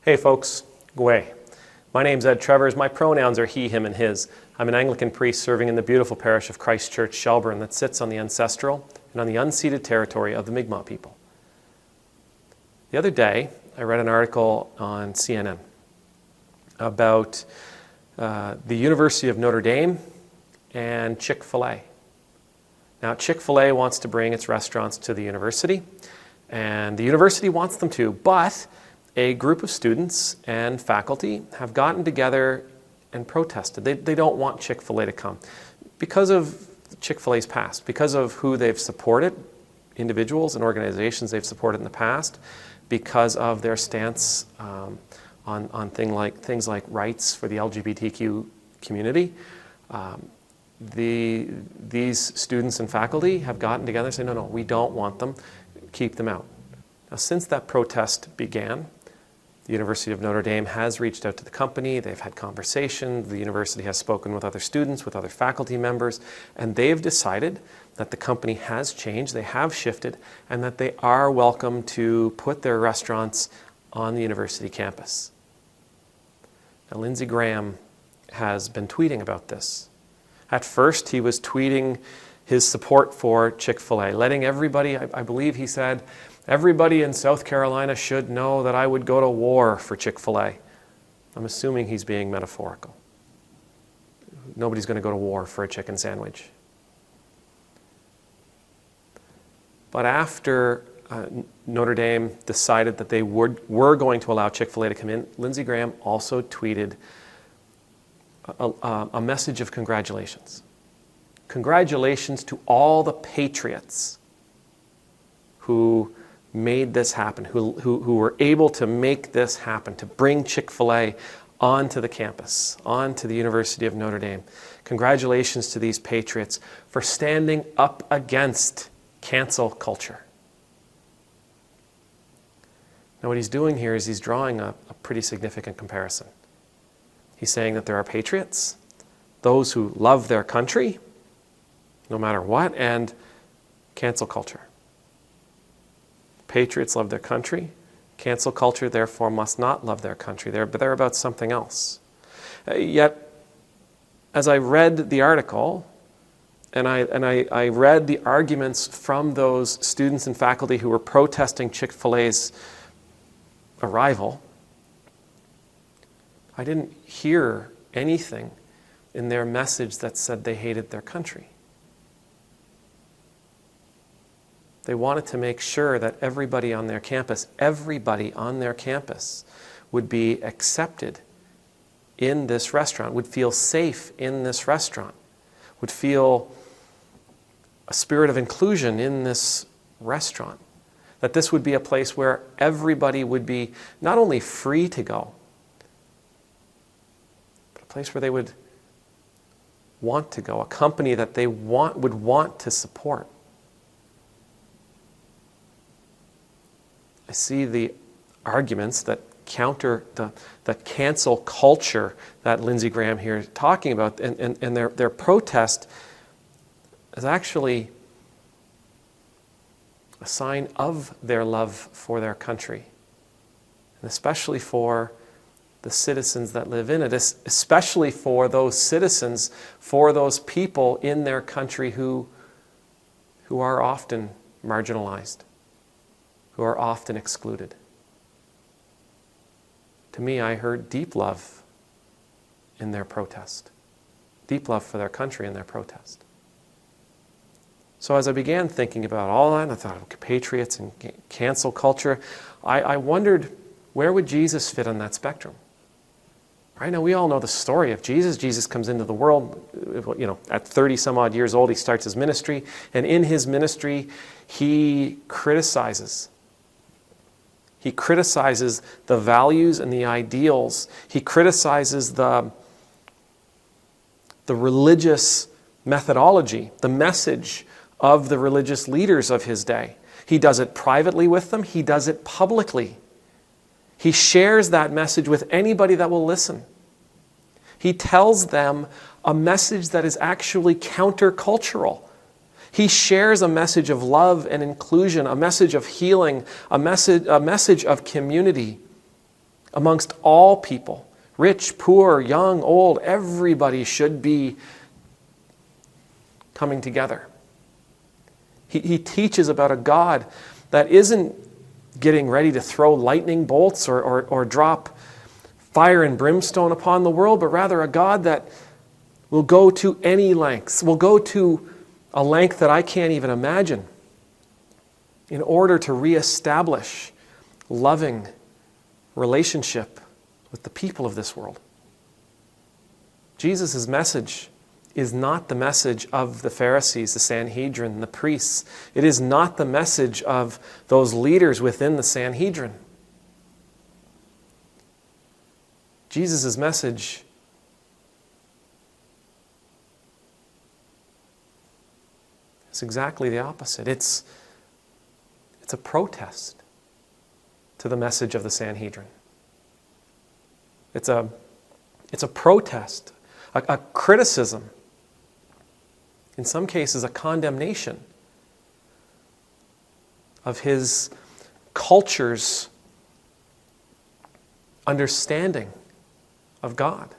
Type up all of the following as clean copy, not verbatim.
Hey folks, Gwe. My name's Ed Trevors. My pronouns are he, him, and his. I'm an Anglican priest serving in the beautiful parish of Christchurch-Shelburne that sits on the ancestral and on the unceded territory of the Mi'kmaq people. The other day, I read an article on CNN about the University of Notre Dame and Chick-Fil-A. Now, Chick-Fil-A wants to bring its restaurants to the university, and the university wants them to, but a group of students and faculty have gotten together and protested. They don't want Chick-fil-A to come because of Chick-fil-A's past, because of who they've supported, individuals and organizations they've supported in the past, because of their stance on things like rights for the LGBTQ community. These students and faculty have gotten together and said, no, we don't want them, keep them out. Now, since that protest began, the University of Notre Dame has reached out to the company. They've had conversations. The university has spoken with other students, with other faculty members, and they've decided that the company has changed, they have shifted, and that they are welcome to put their restaurants on the university campus. Now, Lindsey has been tweeting about this. At first, he was tweeting his support for Chick-fil-A, letting everybody, I believe he said, everybody in South Carolina should know that I would go to war for Chick-fil-A. I'm assuming he's being metaphorical. Nobody's going to go to war for a chicken sandwich. But after Notre Dame decided that they were going to allow Chick-fil-A to come in, Lindsey Graham also tweeted a message of congratulations. Congratulations to all the Patriots who made this happen, who were able to make this happen, to bring Chick-fil-A onto the campus, onto the University of Notre Dame. Congratulations to these Patriots for standing up against cancel culture. Now, what he's doing here is he's drawing a pretty significant comparison. He's saying that there are Patriots, those who love their country, no matter what, and cancel culture. Patriots love their country. Cancel culture, therefore, must not love their country. They're about something else. Yet, as I read the article, and I read the arguments from those students and faculty who were protesting Chick-fil-A's arrival, I didn't hear anything in their message that said they hated their country. They wanted to make sure that everybody on their campus would be accepted in this restaurant, would feel safe in this restaurant, would feel a spirit of inclusion in this restaurant. That this would be a place where everybody would be not only free to go, but a place where they would want to go, a company that they would want to support. I see the arguments that counter the cancel culture that Lindsey Graham here is talking about, and their protest is actually a sign of their love for their country, and especially for the citizens that live in it, especially for those citizens, for those people in their country who are often marginalized, who are often excluded. To me, I heard deep love in their protest. Deep love for their country in their protest. So as I began thinking about all that, and I thought of Patriots and cancel culture, I wondered, where would Jesus fit on that spectrum? Right now, we all know the story of Jesus. Jesus comes into the world, at 30 some odd years old, he starts his ministry, and in his ministry, he criticizes. He criticizes the values and the ideals. He criticizes the religious methodology, the message of the religious leaders of his day. He does it privately with them. He does it publicly. He shares that message with anybody that will listen. He tells them a message that is actually countercultural. He shares a message of love and inclusion, a message of healing, a message of community, amongst all people, rich, poor, young, old, everybody should be coming together. He teaches about a God that isn't getting ready to throw lightning bolts or drop fire and brimstone upon the world, but rather a God that will go to any lengths, will go to a length that I can't even imagine in order to reestablish loving relationship with the people of this world. Jesus' message is not the message of the Pharisees, the Sanhedrin, the priests. It is not the message of those leaders within the Sanhedrin. Jesus' message is exactly the opposite. It's a protest to the message of the Sanhedrin. It's a protest, a criticism, in some cases a condemnation of his culture's understanding of God.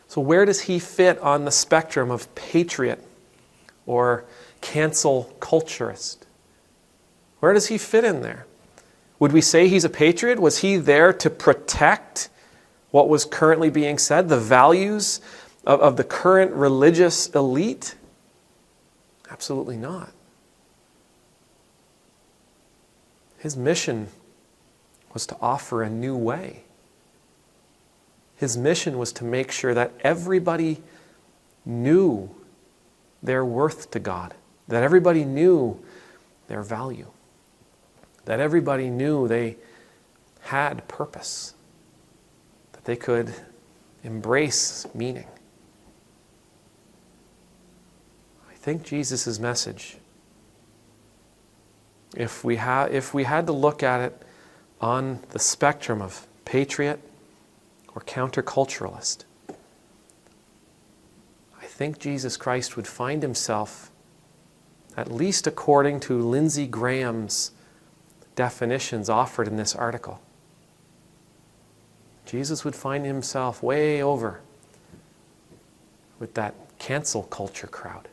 So where does he fit on the spectrum of patriot or cancel culturist? Where does he fit in there? Would we say he's a patriot? Was he there to protect what was currently being said, the values of the current religious elite? Absolutely not. His mission was to offer a new way. His mission was to make sure that everybody knew their worth to God, that everybody knew their value, that everybody knew they had purpose, that they could embrace meaning. I think Jesus' message, if we had to look at it on the spectrum of patriot or counterculturalist, I think Jesus Christ would find himself, at least according to Lindsey Graham's definitions offered in this article, Jesus would find himself way over with that cancel culture crowd.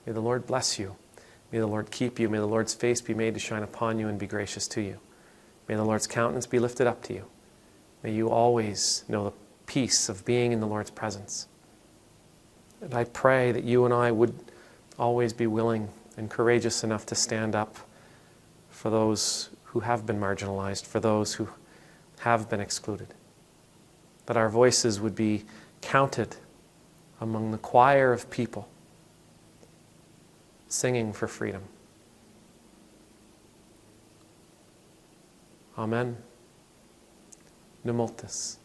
May the Lord bless you. May the Lord keep you. May the Lord's face be made to shine upon you and be gracious to you. May the Lord's countenance be lifted up to you. May you always know the peace of being in the Lord's presence. And I pray that you and I would always be willing and courageous enough to stand up for those who have been marginalized, for those who have been excluded. That our voices would be counted among the choir of people singing for freedom. Amen. Numultus.